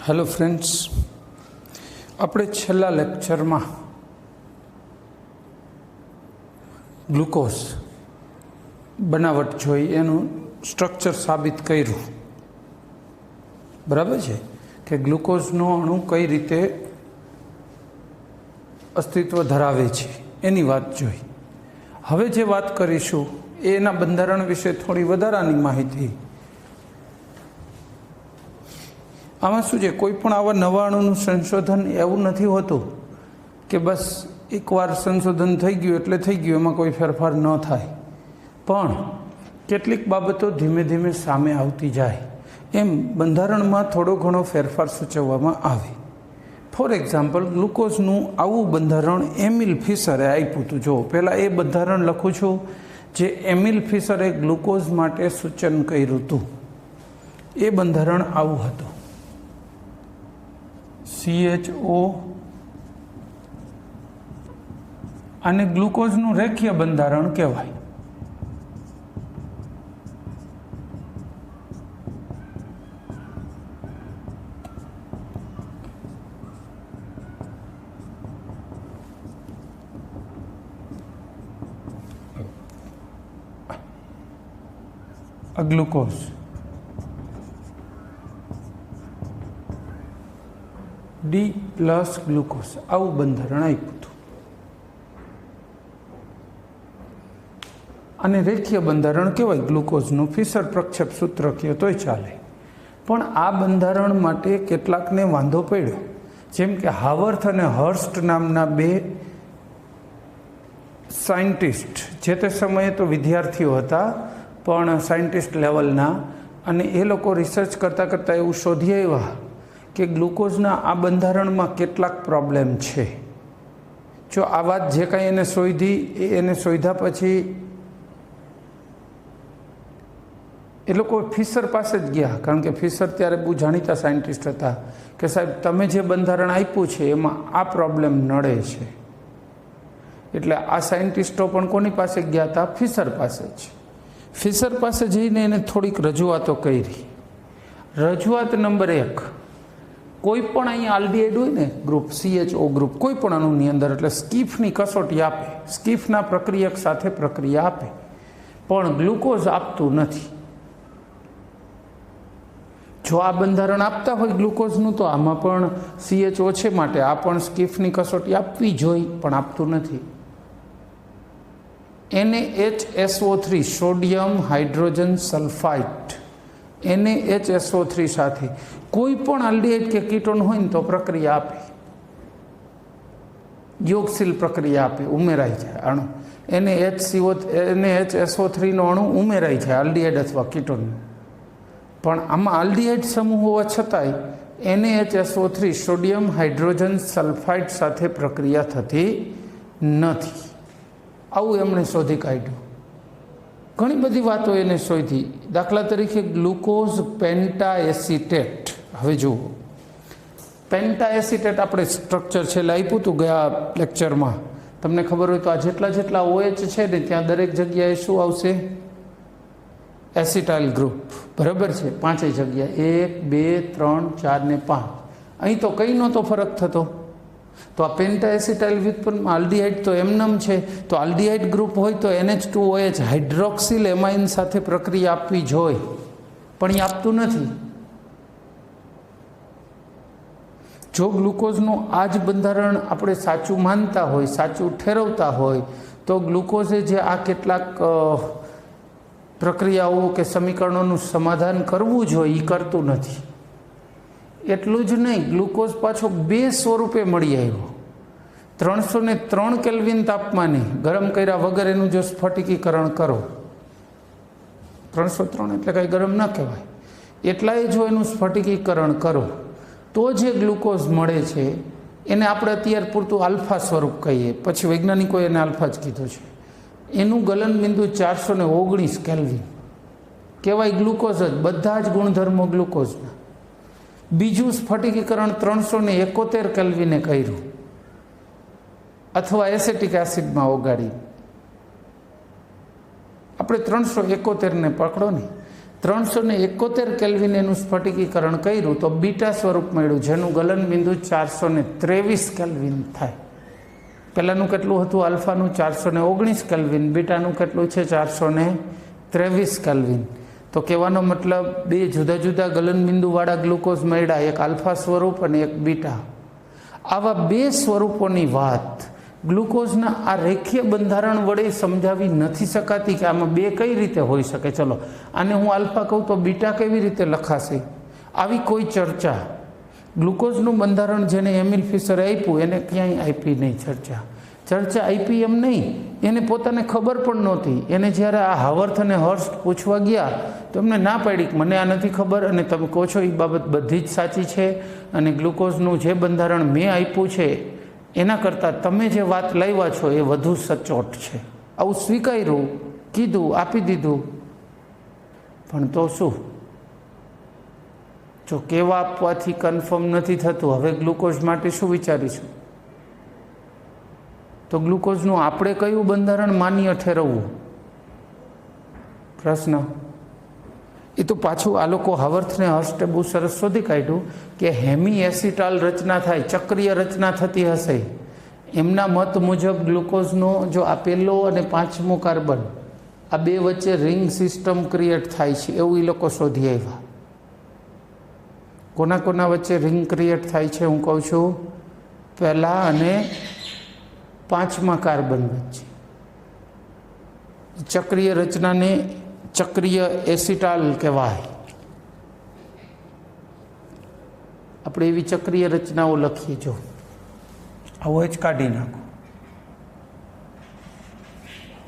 Hello friends, આપણે છેલ્લા લેક્ચરમાં ગ્લુકોઝ બનાવટ જોઈ, એનું સ્ટ્રક્ચર સાબિત કર્યું. બરાબર છે કે ગ્લુકોઝનો અણુ કઈ રીતે અસ્તિત્વ ધરાવે છે એની વાત જોઈ. હવે જે વાત કરીશું એ એના બંધારણ વિશે થોડી વધારાની માહિતી. આમાં શું છે, કોઈ પણ આવા નવા અણુનું સંશોધન એવું નથી હોતું કે બસ એકવાર સંશોધન થઈ ગયું એટલે થઈ ગયું, એમાં કોઈ ફેરફાર ન થાય. પણ કેટલીક બાબતો ધીમે ધીમે સામે આવતી જાય એમ બંધારણમાં થોડો ઘણો ફેરફાર સૂચવવામાં આવે. ફોર એક્ઝામ્પલ, ગ્લુકોઝનું આવું બંધારણ એમિલ ફિશરે આપ્યું હતું. જો પહેલાં એ બંધારણ લખું છું જે એમિલ ફિશરે ગ્લુકોઝ માટે સૂચન કર્યું હતું. એ બંધારણ આવું હતું: CHO. આને ગ્લુકોઝનું રેખીય બંધારણ કહેવાય. ગ્લુકોઝ ડી પ્લસ ગ્લુકોઝ, આવું બંધારણ આપ્યું હતું. આને રેખીય બંધારણ કહેવાય. ગ્લુકોઝનું ફિશર પ્રક્ષેપ સૂત્ર કહે તોય ચાલે. પણ આ બંધારણ માટે કેટલાકને વાંધો પડ્યો. જેમ કે હાવર્થ અને હર્સ્ટ નામના બે સાયન્ટિસ્ટ, જે તે સમયે તો વિદ્યાર્થીઓ હતા પણ સાયન્ટિસ્ટ લેવલના, અને એ લોકો રિસર્ચ કરતાં કરતાં એવું શોધી આવ્યા કે ગ્લુકોઝના આ બંધારણમાં કેટલાક પ્રોબ્લેમ છે. જો આ વાત જે કાંઈ એને શોધી એને શોધ્યા પછી એ લોકો ફિશર પાસે જ ગયા, કારણ કે ફિશર ત્યારે બહુ જાણીતા સાયન્ટિસ્ટ હતા, કે સાહેબ તમે જે બંધારણ આપ્યું છે એમાં આ પ્રોબ્લેમ નડે છે. એટલે આ સાયન્ટિસ્ટો પણ કોની પાસે ગયા હતા? ફિશર પાસે જ. ફિશર પાસે જઈને એને થોડીક રજૂઆતો કરી. રજૂઆત નંબર 1, કોઈ પણ અહીંયા આલ્ડીહાઇડ હોય ને ગ્રુપ, CHO ગ્રુપ, કોઈ પણ અણુની અંદર, એટલે સ્કીફની કસોટી આપે, સ્કીફના પ્રક્રિયક સાથે પ્રક્રિયા આપે, પણ ગ્લુકોઝ આપતું નથી. જો આ બંધારણ આપતા હોય ગ્લુકોઝનું તો આમાં પણ CHO છે, માટે આ પણ સ્કીફની કસોટી આપવી જોઈએ, પણ આપતું નથી. NaHSO3, sodium hydrogen sulphide, NaHSO3 સાથે કોઈ પણ આલ્ડીહાઇડ કે કીટોન હોય ને તો પ્રક્રિયા આપે, યોગશીલ પ્રક્રિયા આપે, ઉમેરાઈ જાય અણુ. NaHSO3 નો અણુ ઉમેરાઈ જાય આલ્ડીહાઇડ અથવા કીટોન. પણ આમાં આલ્ડીહાઇડ સમૂહ હોવા છતાંય NaHSO3 સોડિયમ હાઇડ્રોજન સલ્ફાઇડ સાથે પ્રક્રિયા થતી નથી. આવું એમણે શોધી કાઢ્યું. ઘણી બધી વાતો એને શોધી. દાખલા તરીકે ગ્લુકોઝ પેન્ટાએસિટેટ. હવે જુઓ, પેન્ટાએસિટેટ આપણે સ્ટ્રક્ચર છેલ્લે આપ્યું હતું ગયા લેક્ચરમાં. તમને ખબર હોય તો આ જેટલા OH છે ને ત્યાં દરેક જગ્યાએ શું આવશે? Acetyl group. બરાબર છે, 5 જગ્યા, 1 2 3 4 ને 5. અહીં તો કંઈ નહોતો ફરક થતો. તો આ પેન્ટાએસિટાઇલ વ્યુત્પન્નમાં આલ્ડીહાઇડ તો એમનેમ છે. તો આલ્ડીહાઇડ ગ્રુપ હોય તો NH2OH હાઇડ્રોક્સિલ એમાઇન સાથે પ્રક્રિયા આપવી જોઈએ, પણ એ આપતું નથી. જો ગ્લુકોઝનું આ જ બંધારણ આપણે સાચું માનતા હોય, સાચું ઠેરવતા હોય, તો ગ્લુકોઝે જે આ કેટલાક પ્રક્રિયાઓ કે સમીકરણોનું સમાધાન કરવું જોઈએ એ કરતું નથી. એટલું જ નહીં, ગ્લુકોઝ પાછો 2 સ્વરૂપે મળી આવ્યો. 303 કેલ્વિન તાપમાને ગરમ કર્યા વગર એનું જો સ્ફટિકીકરણ કરો, 303 એટલે કાંઈ ગરમ ન કહેવાય, એટલાએ જો એનું સ્ફટિકીકરણ કરો તો જે ગ્લુકોઝ મળે છે એને આપણે અત્યાર પૂરતું આલ્ફા સ્વરૂપ કહીએ, પછી વૈજ્ઞાનિકોએ એને આલ્ફા જ કીધું છે. એનું ગલનબિંદુ 419 કેલ્વિન કહેવાય. ગ્લુકોઝ જ, બધા જ ગુણધર્મો ગ્લુકોઝના. બીજું સ્ફટિકીકરણ 371 કેલ્વિને કર્યું, અથવા એસેટિક એસિડમાં ઓગાળી. આપણે 371ને પકડો ને, 371 કેલ્વિન એનું સ્ફટિકીકરણ કર્યું તો બીટા સ્વરૂપ મળ્યું, જેનું ગલનબિંદુ 423 કેલ્વિન થાય. પહેલાંનું કેટલું હતું? આલ્ફાનું 419 કેલ્વિન, બીટાનું કેટલું છે? 423 કેલ્વિન. તો કહેવાનો મતલબ બે જુદા જુદા ગલનબિંદુવાળા ગ્લુકોઝ મળ્યા, એક આલ્ફા સ્વરૂપ અને એક બીટા. આવા બે સ્વરૂપોની વાત ગ્લુકોઝના આ રેખીય બંધારણ વડે સમજાવી નથી શકાતી કે આમાં બે કઈ રીતે હોઈ શકે. ચલો, આને હું આલ્ફા કહું તો બીટા કેવી રીતે લખાશે? આવી કોઈ ચર્ચા ગ્લુકોઝનું બંધારણ જેને એમિલ ફિશરે આપ્યું એને ક્યાંય આપી નહીં. ચર્ચા આપી એમ નહીં, એને પોતાને ખબર પણ નહોતી. એને જ્યારે આ હાવર્થ અને હર્સ્ટ પૂછવા ગયા તો એમને ના પાડી કે મને આ નથી ખબર, અને તમે કહો છો એ બાબત બધી જ સાચી છે, અને ગ્લુકોઝનું જે બંધારણ મેં આપ્યું છે એના કરતાં તમે જે વાત લાવ્યા છો એ વધુ સચોટ છે. આવું સ્વીકાર્યું, કીધું, આપી દીધું. પણ તો શું, જો કેવા આપવાથી કન્ફર્મ નથી થતું, હવે ગ્લુકોઝ માટે શું વિચારીશું? તો ગ્લુકોઝનું આપણે કયું બંધારણ માન્ય ઠેરવવું? પ્રશ્ન. એ તો પાછું આ લોકો હાવર્થને હર્સ્ટે બહુ સરસ શોધી કાઢ્યું કે હેમી એસિટાલ રચના થાય, ચક્રીય રચના થતી હશે. એમના મત મુજબ ગ્લુકોઝનો જો આ પહેલો અને પાંચમો કાર્બન આ બે વચ્ચે રિંગ સિસ્ટમ ક્રિએટ થાય છે એવું એ લોકો શોધી આવ્યા. કોના કોના વચ્ચે રિંગ ક્રિએટ થાય છે? હું કહું છું, પહેલા અને પાંચમા કાર્બન વચ્ચે ચક્રીય રચનાને ચક્રીય એસિટાલ કહેવાય. આપણે એવી ચક્રીય રચનાઓ લખીએ. જો આવો એચ કાઢી નાખો,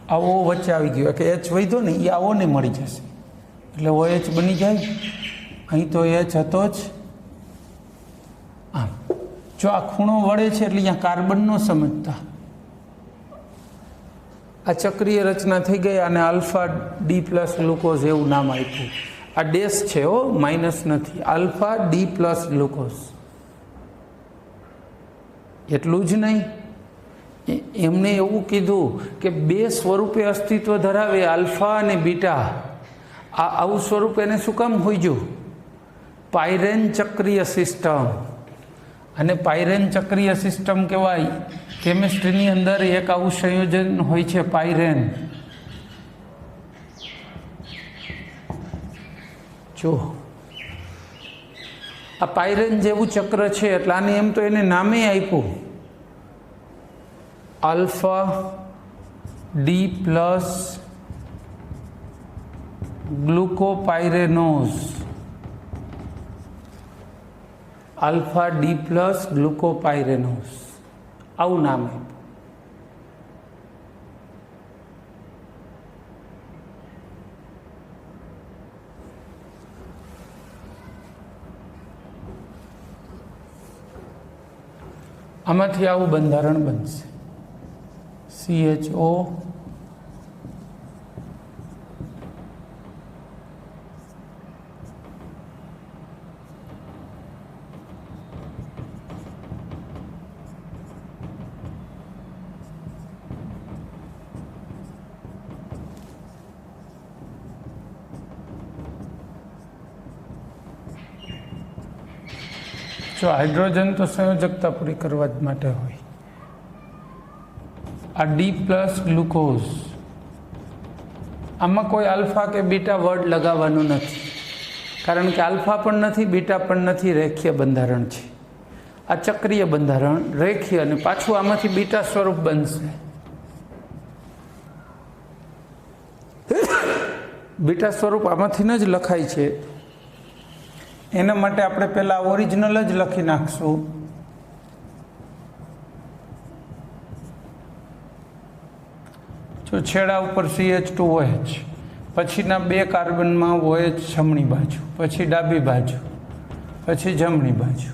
આવો વચ્ચે આવી ગયો કે એચ વધ્યો ને એ આવો ને મળી જશે એટલે ઓ એચ બની જાય. અહીં તો એચ હતો જ. આમ જો આ ખૂણો વળે છે એટલે અહીંયા કાર્બન ન સમજતા આ ચક્રીય રચના થઈ ગઈ અને આલ્ફા ડી પ્લસ ગ્લુકોઝ એવું નામ આપ્યું. આ ડેશ છે, હો, માઇનસ નથી. Alpha D plus glucose. એટલું જ નહીં, એમને એવું કીધું કે બે સ્વરૂપે અસ્તિત્વ ધરાવે, આલ્ફા અને બીટા. આવું સ્વરૂપ એને શું કામ હોઈજું? પાયરેન ચક્રીય સિસ્ટમ. અને પાયરેન ચક્રીય સિસ્ટમ કહેવાય. કેમિસ્ટ્રીની અંદર એક આવું સંયોજન હોય છે, પાયરેન. જો આ પાયરેન જેવું ચક્ર છે એટલે આને એમ તો એને નામે આપ્યું alpha D plus glucopyranose. Alpha D plus glucopyranose આવું નામ આપ્યું. આમાંથી આવું બંધારણ બનશે. CHO જો હાઇડ્રોજન તો સંયોજકતા પૂરી કરવા જ માટે હોય. આ ડી પ્લસ ગ્લુકોઝ, આમાં કોઈ આલ્ફા કે બીટા વર્ડ લગાવવાનું નથી, કારણ કે આલ્ફા પણ નથી, બીટા પણ નથી. રેખીય બંધારણ છે. આ ચક્રીય બંધારણ રેખીય, અને પાછું આમાંથી બીટા સ્વરૂપ બનશે. બીટા સ્વરૂપ આમાંથી જ લખાય છે. એના માટે આપણે પહેલાં ઓરિજિનલ જ લખી નાખશું. જો છેડા ઉપર CH2OH, પછીના બે કાર્બનમાં OH જમણી બાજુ, પછી ડાબી બાજુ, પછી જમણી બાજુ,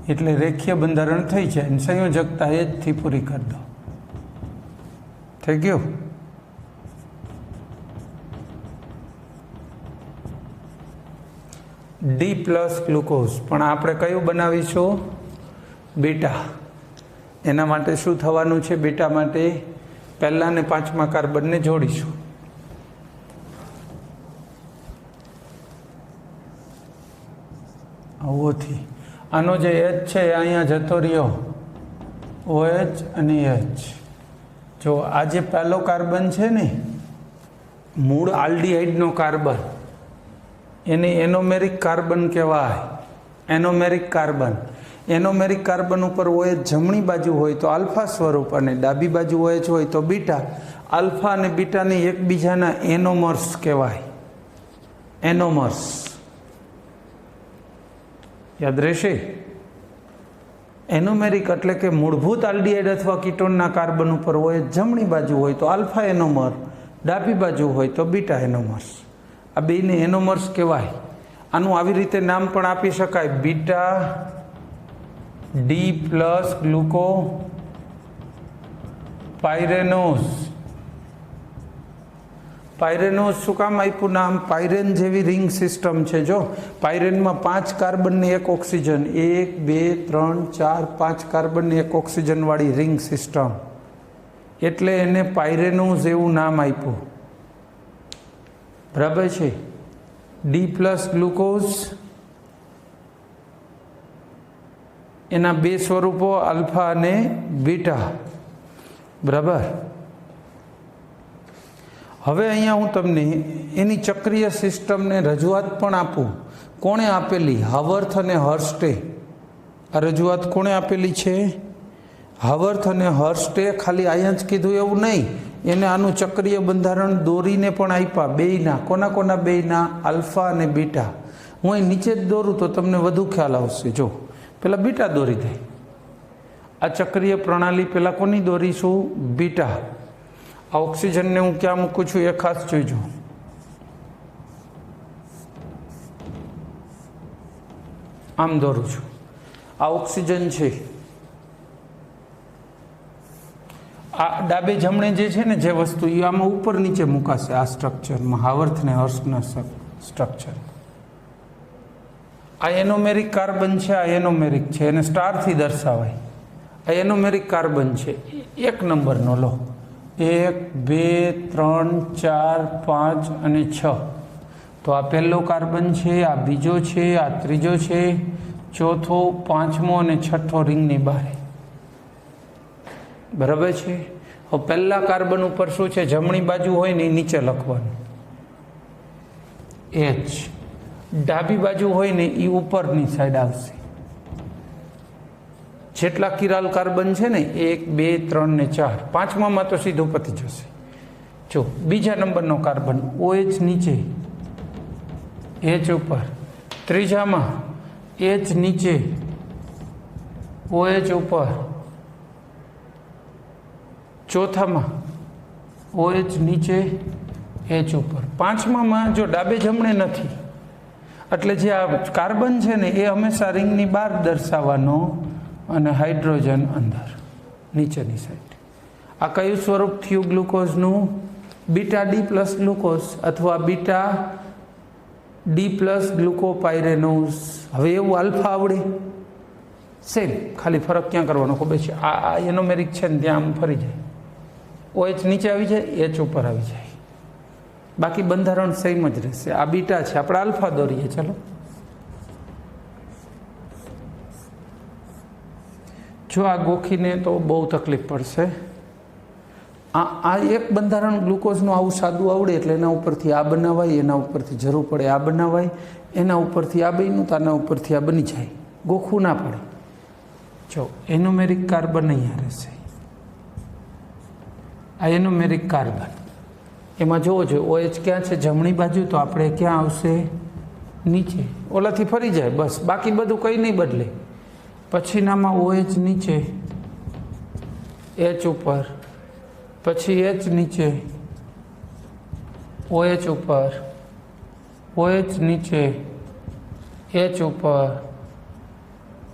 એટલે રેખીય બંધારણ થઈ જાય. અને સંયોજકતા એ જથી પૂરી કરી દો. થઈ ગયું. ડી પ્લસ ગ્લુકોઝ, પણ આપણે કયું બનાવીશું? બીટા. એના માટે શું થવાનું છે? બીટા માટે પહેલા ને પાંચમા કાર્બનને જોડીશું. ઓથી આનો જે એચ છે એ અહીંયા જતો રહ્યો, OH અને H. જો આ જે પહેલો કાર્બન છે ને મૂળ આલ્ડીહાઇડનો કાર્બન, એને એનોમેરિક કાર્બન કહેવાય. એનોમેરિક કાર્બન. એનોમેરિક કાર્બન ઉપર OH જમણી બાજુ હોય તો આલ્ફા સ્વરૂપ અને ડાબી બાજુ OH હોય તો બીટા. આલ્ફા અને બીટાને એકબીજાના એનોમર્સ કહેવાય. એનોમર્સ યાદ રહેશે. એનોમેરિક એટલે કે મૂળભૂત આલ્ડીહાઇડ અથવા કીટોનના કાર્બન ઉપર OH જમણી બાજુ હોય તો આલ્ફા એનોમર, ડાબી બાજુ હોય તો બીટા એનોમર્સ. આ બેને એનોમર્સ કહેવાય. આનું આવી રીતે નામ પણ આપી શકાય, બીટા ડી પ્લસ ગ્લુકો પાયરેનોસ. પાયરેનોસ શું કામ આપ્યું નામ? પાયરેન જેવી રિંગ સિસ્ટમ છે. જો પાયરેનમાં 5 કાર્બન ને 1 ઓક્સિજન, 1 2 3 4 5 કાર્બન ને 1 ઓક્સિજન વાળી રિંગ સિસ્ટમ, એટલે એને પાયરેનોસ એવું નામ આપ્યું. બરાબર છે. ડી પ્લસ ગ્લુકોઝ, એના 2 સ્વરૂપો આલ્ફા અને બીટા. બરાબર. હવે અહીંયા હું તમને એની ચક્રીય સિસ્ટમને રજૂઆત પણ આપું. કોણે આપેલી? હાવર્થ અને હર્સ્ટે. આ રજૂઆત કોણે આપેલી છે? હાવર્થ અને હર્સ્ટે. ખાલી અહીંયા જ કીધું એવું નહીં, એને આનું ચક્રીય બંધારણ દોરીને પણ આપ્યા. બેયના. કોના કોના? બેયના, આલ્ફા અને બીટા. હું અહીં નીચે જ દોરું તો તમને વધુ ખ્યાલ આવશે. જો પહેલાં બીટા દોરી દે. આ ચક્રીય પ્રણાલી પહેલાં કોની દોરીશું? બીટા. આ ઓક્સિજનને હું ક્યાં મૂકું છું એ ખાસ જોઈજો. આમ દોરું છું. આ ઓક્સિજન છે. આ ડાબે જમણે જે છે ને જે વસ્તુ એ આમાં ઉપર નીચે મુકાશે. આ સ્ટ્રક્ચરમાં, હાવર્થ ને હર્સ્ટના સ્ટ્રક્ચર. આ એનોમેરિક કાર્બન છે. આ એનોમેરિક છે, એને સ્ટારથી દર્શાવાય. આ એનોમેરિક કાર્બન છે. 1 નંબરનો લો. 1 2 3 4 5 અને 6. તો આ પહેલો કાર્બન છે, આ બીજો છે, આ ત્રીજો છે, ચોથો, પાંચમો અને છઠ્ઠો રિંગની બહાર. બરાબર છે. હવે પહેલા કાર્બન ઉપર શું છે? જમણી બાજુ હોય ને એ નીચે લખવાનું H, ડાબી બાજુ હોય ને એ ઉપરની સાઈડ આવશે. જેટલા કિરાલ કાર્બન છે ને 1 2 3 ને 4, પાંચમામાં તો સીધું પતી જશે. જો બીજા નંબરનો કાર્બન OH નીચે, H ઉપર. ત્રીજામાં H નીચે, OH ઉપર. ચોથામાં OH નીચે, H ઉપર. પાંચમામાં જો ડાબે જમણે નથી, એટલે જે આ કાર્બન છે ને એ હંમેશા રિંગની બહાર દર્શાવવાનો અને હાઇડ્રોજન અંદર નીચેની સાઈડ. આ કયું સ્વરૂપ થયું ગ્લુકોઝનું? બીટા ડી પ્લસ ગ્લુકોઝ અથવા બીટા ડી પ્લસ ગ્લુકોપાયરેનોસ. હવે એવું આલ્ફા આવડે? સેમ, ખાલી ફરક ક્યાં કરવાનો ખબર છે? આ એનોમેરિક છે ને ત્યાં આમ ફરી જાય. OH નીચે આવી જાય, H ઉપર આવી જાય. બાકી બંધારણ સેમ જ રહેશે. આ બીટા છે, આપણે આલ્ફા દોરીએ. ચલો, જો આ ગોખીને તો બહુ તકલીફ પડશે. આ એક બંધારણ ગ્લુકોઝનું આવું સાદું આવડે એટલે એના ઉપરથી આ બનાવાય, એના ઉપરથી જરૂર પડે આ બનાવાય, એના ઉપરથી આ બન્યું તો આના ઉપરથી આ બની જાય. ગોખવું ના પડે. જો એનોમેરિક કાર્બન અહીંયા રહેશે. આ એનોમેરિક કાર્બન, એમાં જોવો જોઈએ OH ક્યાં છે? જમણી બાજુ. તો આપણે ક્યાં આવશે? નીચે. ઓલાથી ફરી જાય બસ, બાકી બધું કંઈ નહીં બદલે. પછીનામાં OH નીચે, H ઉપર. પછી H નીચે, OH ઉપર. OH નીચે, H ઉપર,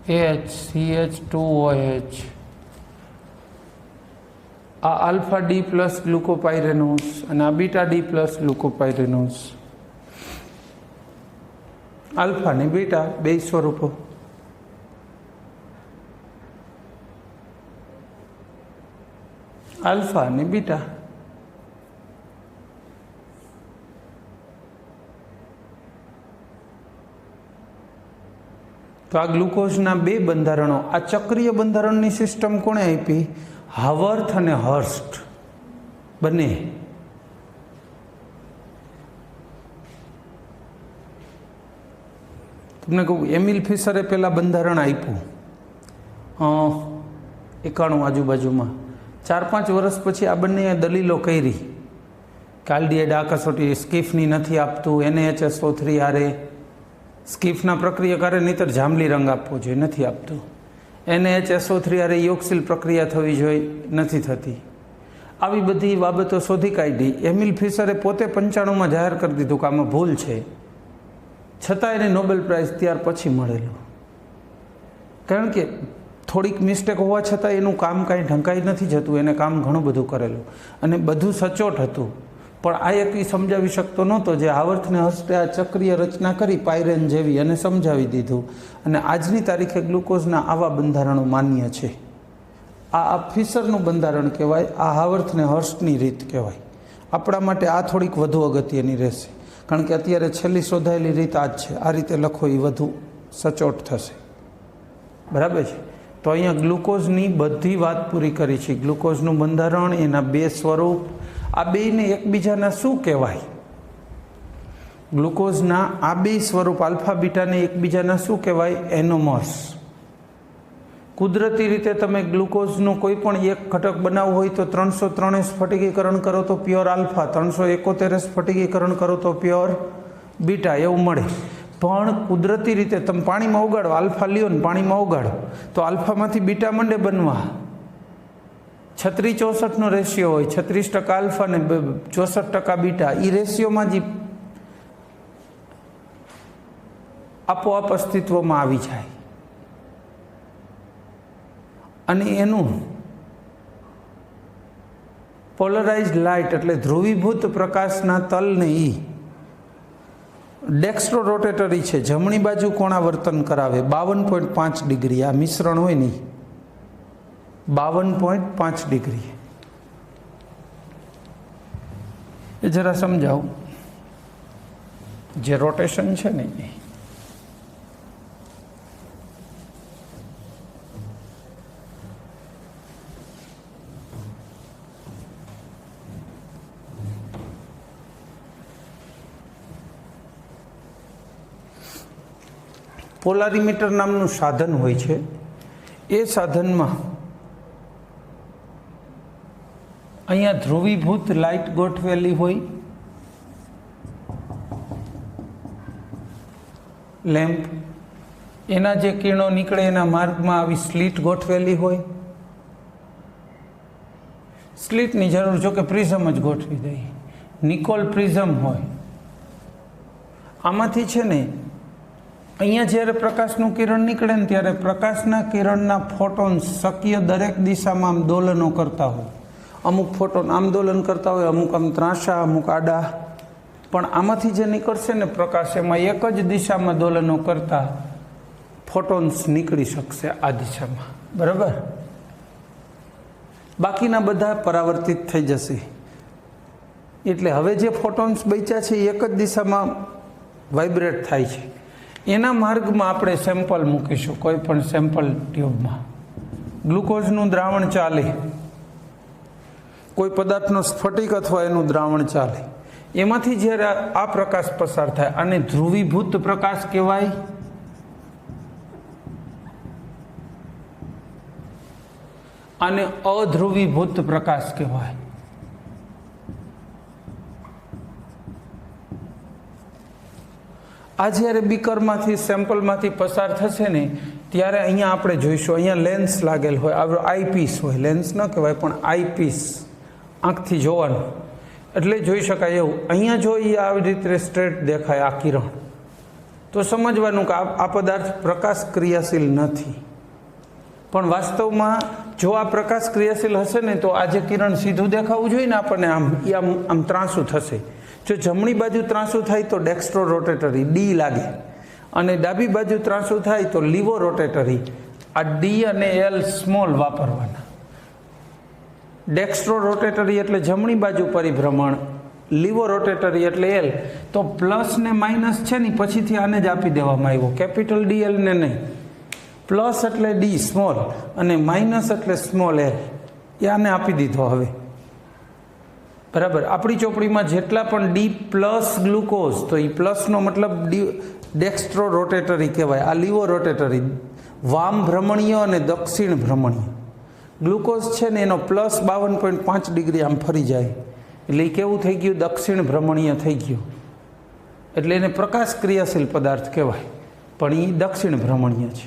CH2OH. આ આલ્ફા ડી પ્લસ ગ્લુકોપાયરેનોસ અને આ બીટા ડી પ્લસ ગ્લુકોપાયરેનોસ. આલ્ફા ને બીટા બે સ્વરૂપો. આલ્ફા અને બીટા. તો આ ગ્લુકોઝના બે બંધારણો, આ ચક્રીય બંધારણની સિસ્ટમ કોણે આપી? હાવર્થ અને હર્સ્ટ બંને. તમને કહું, એમિલ ફિશરે પહેલાં બંધારણ આપ્યું 91 આજુબાજુમાં. 4-5 વર્ષ પછી આ બંને દલીલો કરી કે આલ્ડીહાઇડ આ કસોટી સ્કીફની નથી આપતું, NaHSO3 આરે સ્કીફના પ્રક્રિયકારે નહીંતર જાંબલી રંગ આપવો જોઈએ, નથી આપતું. NaHSO3 આરે યોક્સિલ પ્રક્રિયા થવી જોઈએ, નથી થતી. આવી બધી બાબતો શોધી કાઢી. એમિલ ફિશરે પોતે 95માં જાહેર કરી દીધું કે આમાં ભૂલ છે, છતાં એને નોબેલ પ્રાઇઝ ત્યાર પછી મળેલું. કારણ કે થોડીક મિસ્ટેક હોવા છતાં એનું કામ કાંઈ ઢંકાઈ નથી જતું, એને કામ ઘણું બધું કરેલું અને બધું સચોટ હતું. પણ આ એક સમજાવી શકતો નહોતો જે હાવર્થને હર્સ્ટે આ ચક્રીય રચના કરી પાયરેન જેવી અને સમજાવી દીધું. અને આજની તારીખે ગ્લુકોઝના આવા બંધારણો માન્ય છે. આ ફિશરનું બંધારણ કહેવાય, આ હાવર્થને હર્સ્ટની રીત કહેવાય. આપણા માટે આ થોડીક વધુ અગત્યની રહેશે, કારણ કે અત્યારે છેલ્લી શોધાયેલી રીત આ જ છે. આ રીતે લખો એ વધુ સચોટ થશે. બરાબર છે? તો અહીંયા ગ્લુકોઝની બધી વાત પૂરી કરી છે. ગ્લુકોઝનું બંધારણ, એના બે સ્વરૂપ, આ બેને એકબીજાના શું કહેવાય? ગ્લુકોઝના આ બે સ્વરૂપ આલ્ફા બીટાને એકબીજાના શું કહેવાય? એનોમર્સ. કુદરતી રીતે તમે ગ્લુકોઝનો કોઈ પણ એક ઘટક બનાવવું હોય તો 303 સ્ફટિકીકરણ કરો તો પ્યોર આલ્ફા, 371 સ્ફટિકીકરણ કરો તો પ્યોર બીટા, એવું મળે. પણ કુદરતી રીતે તમે પાણીમાં ઓગાળો, આલ્ફા લ્યો ને પાણીમાં ઓગાળો તો આલ્ફામાંથી બીટા મંડે બનવા. 36-64નો રેશિયો હોય, 36% આલ્ફા ને 64% બીટા. એ રેશિયોમાં જ આપોઆપ અસ્તિત્વમાં આવી જાય. અને એનું પોલરાઇઝડ લાઇટ એટલે ધ્રુવીભૂત પ્રકાશના તલને ડેક્સ્ટ્રો રોટેટરી છે, જમણી બાજુ કોણાવર્તન કરાવે 52.5 ડિગ્રી. આ મિશ્રણ હોય ને 52.5 ડિગ્રી. એ જરા સમજાવું. જે રોટેશન છે ને એ પોલારીમીટર નામનું સાધન હોય છે. એ સાધનમાં અહીંયા ધ્રુવીભૂત લાઇટ ગોઠવેલી હોય, લેમ્પ, એના જે કિરણો નીકળે એના માર્ગમાં આવી સ્લીટ ગોઠવેલી હોય. સ્લીટની જરૂર જો કે પ્રિઝમ જ ગોઠવી દઈએ, નિકોલ પ્રિઝમ હોય. આમાંથી છે ને અહીંયા જ્યારે પ્રકાશનું કિરણ નીકળે ને ત્યારે પ્રકાશના કિરણના ફોટોન શક્ય દરેક દિશામાં આમ દોલનો કરતા હોય. અમુક ફોટોન આમ દોલન કરતા હોય, અમુક આમ ત્રાંસા, અમુક આડા. પણ આમાંથી જે નીકળશે ને પ્રકાશ, એમાં એક જ દિશામાં દોલનો કરતા ફોટોન્સ નીકળી શકશે આ દિશામાં. બરાબર? બાકીના બધા પરાવર્તિત થઈ જશે. એટલે હવે જે ફોટોન્સ બચ્યા છે એ એક જ દિશામાં વાઇબ્રેટ થાય છે. એના માર્ગમાં આપણે સેમ્પલ મૂકીશું, કોઈ પણ સેમ્પલ ટ્યુબમાં. ગ્લુકોઝનું દ્રાવણ ચાલે, કોઈ પદાર્થનો સ્ફટિક અથવા એનું દ્રાવણ ચાલે, એમાંથી જ્યારે આ પ્રકાશ પસાર થાય આને ધ્રુવીભૂત પ્રકાશ કહેવાય. આને અધ્રુવીભૂત પ્રકાશ કહેવાય. આ જ્યારે બીકરમાંથી સેમ્પલમાંથી પસાર થશે ને ત્યારે અહીંયા આપણે જોઈશું, અહીંયા લેન્સ લાગેલ હોય, આઈપીસ હોય, લેન્સ ન કહેવાય પણ આઈપીસ, આંખથી જોવાનું એટલે જોઈ શકાય એવું. અહીંયા જો એ આવી રીતે સ્ટ્રેટ દેખાય આ કિરણ, તો સમજવાનું કે આ પદાર્થ પ્રકાશ ક્રિયાશીલ નથી. પણ વાસ્તવમાં જો આ પ્રકાશ ક્રિયાશીલ હશે ને તો આ જે કિરણ સીધું દેખાવું જોઈએ ને આપણને આમ ત્રાંસું થશે. જો જમણી બાજુ ત્રાંસું થાય તો ડેક્સ્ટ્રો રોટેટરી ડી લાગે, અને ડાબી બાજુ ત્રાંસું થાય તો લીવો રોટેટરી. આ ડી અને એલ સ્મોલ વાપરવાના. ડેક્સ્ટ્રો રોટેટરી એટલે જમણી બાજુ પરિભ્રમણ, લીવો રોટેટરી એટલે એલ. તો પ્લસ ને માઇનસ છે ને પછીથી આને જ આપી દેવામાં આવ્યો, કેપિટલ ડી એલ ને નહીં. પ્લસ એટલે ડી સ્મોલ અને માઇનસ એટલે સ્મોલ એલ, એ આને આપી દીધો. હવે બરાબર, આપણી ચોપડીમાં જેટલા પણ ડી પ્લસ ગ્લુકોઝ, તો એ પ્લસનો મતલબ ડેક્સ્ટ્રો રોટેટરી કહેવાય. આ લીવો રોટેટરી, વામ ભ્રમણીય અને દક્ષિણ ભ્રમણીય. ગ્લુકોઝ છે ને એનો પ્લસ 52.5 ડિગ્રી આમ ફરી જાય એટલે એ કેવું થઈ ગયું? દક્ષિણ ભ્રમણીય થઈ ગયું. એટલે એને પ્રકાશ ક્રિયાશીલ પદાર્થ કહેવાય, પણ એ દક્ષિણ ભ્રમણીય છે.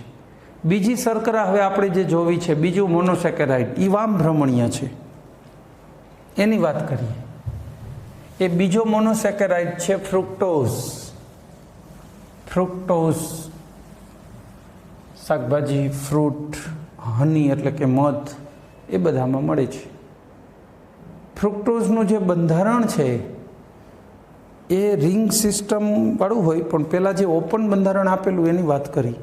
બીજી શર્કરા હવે આપણે જે જોવી છે, બીજું મોનોસેકેરાઇડ, એ વામ ભ્રમણીય છે. એની વાત કરીએ. એ બીજો મોનોસેકેરાઇડ છે ફ્રુક્ટોઝ. ફ્રુક્ટોઝ શાકભાજી, ફ્રૂટ, હની એટલે કે મધ, એ બધામાં મળે છે. ફ્રુક્ટોઝનું જે બંધારણ છે એ રિંગ સિસ્ટમ વાળું હોય, પણ પહેલાં જે ઓપન બંધારણ આપેલું એની વાત કરી.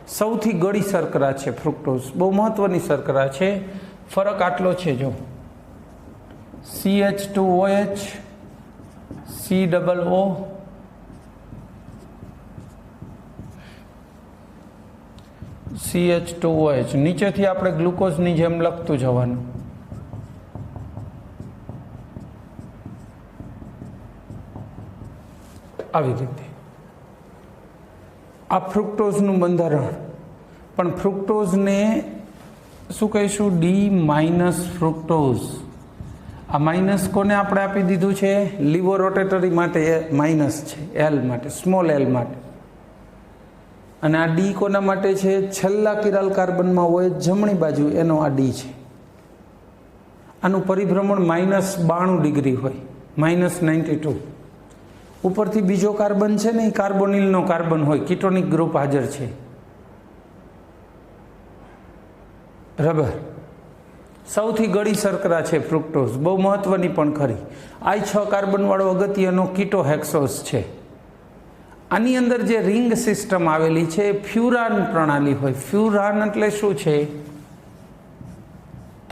સૌથી ગળી શર્કરા છે ફ્રુક્ટોઝ, બહુ મહત્ત્વની શર્કરા છે. ફરક આટલો છે, જો CH2OH, COO, CH2OH. નીચેથી આપણે ગ્લુકોઝની જેમ લખતું જવાનું. આવી રીતે આ ફ્રુક્ટોઝનું બંધારણ. પણ ફ્રુક્ટોઝને શું કહીશું? D minus fructose. આ માઇનસ કોને આપણે આપી દીધું છે? લીવો રોટેટરી માટે માઇનસ છે, એલ માટે, સ્મોલ એલ માટે. અને આ ડી કોના માટે છે? છેલ્લા કિરાલ કાર્બનમાં હોય જમણી બાજુ, એનો આ ડી છે. આનું પરિભ્રમણ -92 ડિગ્રી હોય, -92. ઉપરથી બીજો કાર્બન છે ને, એ કાર્બોનિલનો કાર્બન હોય, કીટોનિક ગ્રુપ હાજર છે. બરાબર. સૌથી ગળી શર્કરા છે ફ્રુક્ટોઝ, બહુ મહત્વની પણ ખરી. આ 6 કાર્બનવાળો અગત્યનો કીટોહેક્સોસ છે. આની અંદર જે રિંગ સિસ્ટમ આવેલી છે એ ફ્યુરાન પ્રણાલી હોય. ફ્યુરાન એટલે શું છે?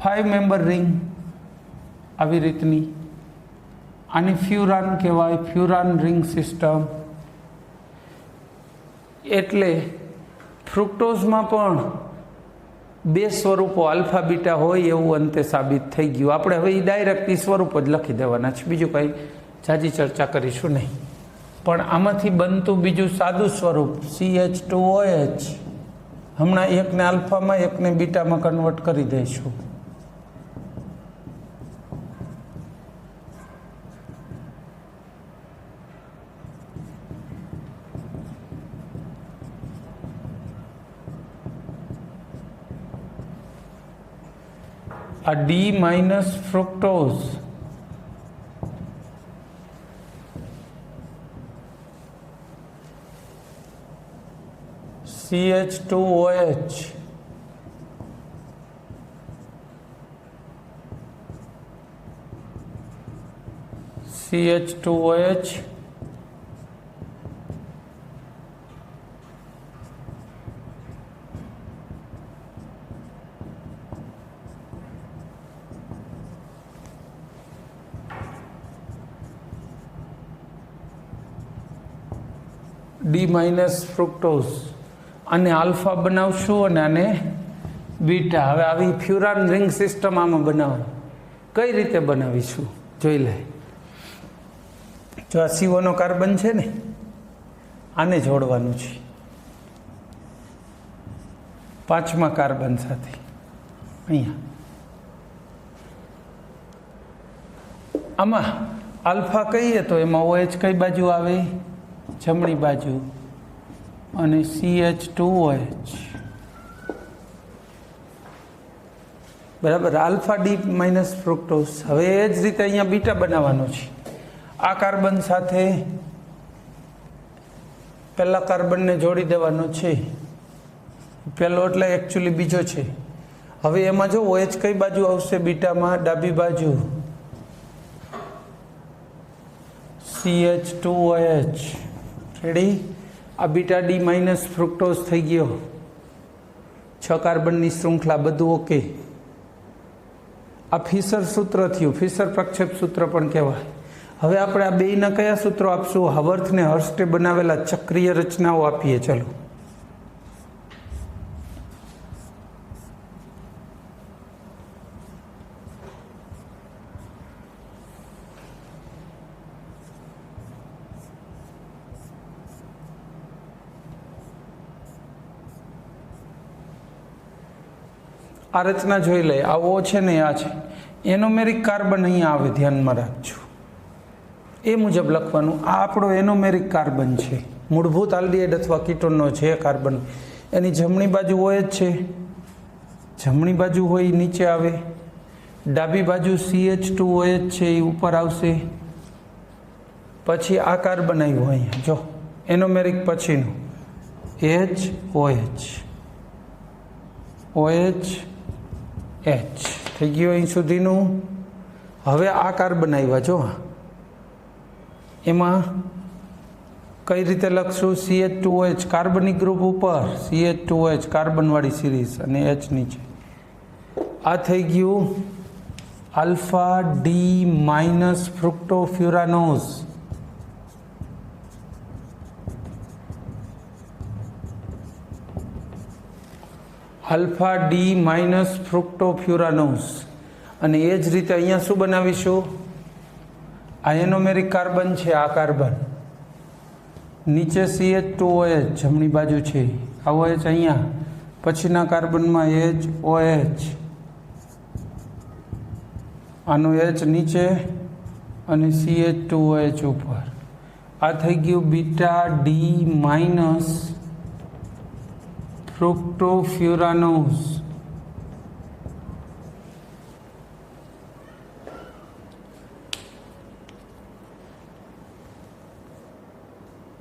5 મેમ્બર રિંગ આવી રીતની. આની ફ્યુરાન કહેવાય, ફ્યુરાન રિંગ સિસ્ટમ. એટલે ફ્રુક્ટોઝમાં પણ 2 સ્વરૂપો આલ્ફા બીટા હોય એવું અંતે સાબિત થઈ ગયું. આપણે હવે એ ડાયરેક્ટ એ સ્વરૂપ જ લખી દેવાના છે, બીજું કંઈ જાજી ચર્ચા કરીશું નહીં. પણ આમાંથી બનતું બીજું સાદું સ્વરૂપ CH2OH, હમણાં એકને આલ્ફામાં એકને બીટામાં કન્વર્ટ કરી દઈશું. આ D minus fructose CH2OH CH2OH D minus fructose. આને આલ્ફા બનાવશું અને આને બીટા. હવે આવી ફ્યુરાન રિંગ સિસ્ટમ આમાં બનાવો. કઈ રીતે બનાવીશું જોઈ લે. જો આ CO નો કાર્બન છે ને, આને જોડવાનું છે 5મા કાર્બન સાથે. અહીંયા આમાં આલ્ફા કહીએ તો એમાં OH કઈ બાજુ આવે? જમણી બાજુ. અને CH2OH. બરાબર. Alpha D minus fructose. હવે એ જ રીતે અહીંયા બીટા બનાવવાનો છે. આ કાર્બન સાથે પહેલા કાર્બનને જોડી દેવાનો છે. પહેલો એટલે એકચ્યુઅલી બીજો છે. હવે એમાં જો OH કઈ બાજુ આવશે? બીટામાં ડાબી બાજુ. CH2OH. રેડી? આ બીટા ડી માઇનસ ફ્રુક્ટોઝ થઈ ગયો. 6 કાર્બનની શૃંખલા, બધું ઓકે. આ ફિશર સૂત્ર થયું, ફિશર પ્રક્ષેપ સૂત્ર પણ કહેવાય. હવે આપણે આ બેયના કયા સૂત્રો આપશું? હાવર્થ ને હર્સ્ટે બનાવેલા ચક્રીય રચનાઓ આપીએ. ચલો, આ રચના જોઈ લે, આ ઓ છે ને આ છે, એનોમેરિક કાર્બન અહીંયા આવે, ધ્યાનમાં રાખજો. એ મુજબ લખવાનું. આ આપણો એનોમેરિક કાર્બન છે, મૂળભૂત આલ્ડીહાઇડ અથવા કીટોનનો છે કાર્બન. એની જમણી બાજુ હોય જ છે, જમણી બાજુ હોય એ નીચે આવે, ડાબી બાજુ CH2OH છે એ ઉપર આવશે. પછી આ કાર્બન આવ્યું અહીંયા, જો એનોમેરિક પછીનું HOH, OH H થઈ ગયું અહીં સુધીનું. હવે આ કાર્બન આવ્યા, જો એમાં કઈ રીતે લખશું? CH2OH કાર્બનિક ગ્રુપ ઉપર, CH2OH કાર્બનવાળી સિરીઝ અને H નીચે. આ થઈ ગયું alpha D minus fructofuranose. Alpha D minus fructofuranose. અને એ જ રીતે અહીંયા શું બનાવીશું? આ એનોમેરિક કાર્બન છે, આ કાર્બન નીચે CH2OH જમણી બાજુ છે, આ OH અહીંયા, પછીના કાર્બનમાં HOH, આનો H નીચે અને CH2OH ઉપર. આ થઈ ગયું બીટા ડી માઇનસ ફ્રુક્ટોફ્યુરાનોઝ.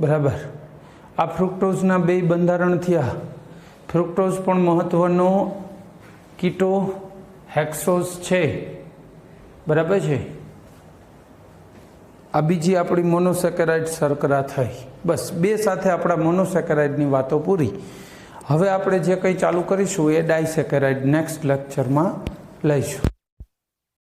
બરાબર. આ ફ્રુક્ટોઝના બે બંધારણ થયા. ફ્રુક્ટોઝ પણ મહત્વનો કીટો હેક્સોઝ છે, બરાબર છે. આ બીજી આપણી મોનોસેકેરાઇડ શર્કરા થઈ. બસ બે સાથે આપણા મોનોસેકેરાઇડની વાતો પૂરી. હવે આપણે જે કંઈ ચાલુ કરીશું એ ડાયસેકેરાઇડ નેક્સ્ટ લેક્ચરમાં લઈશું.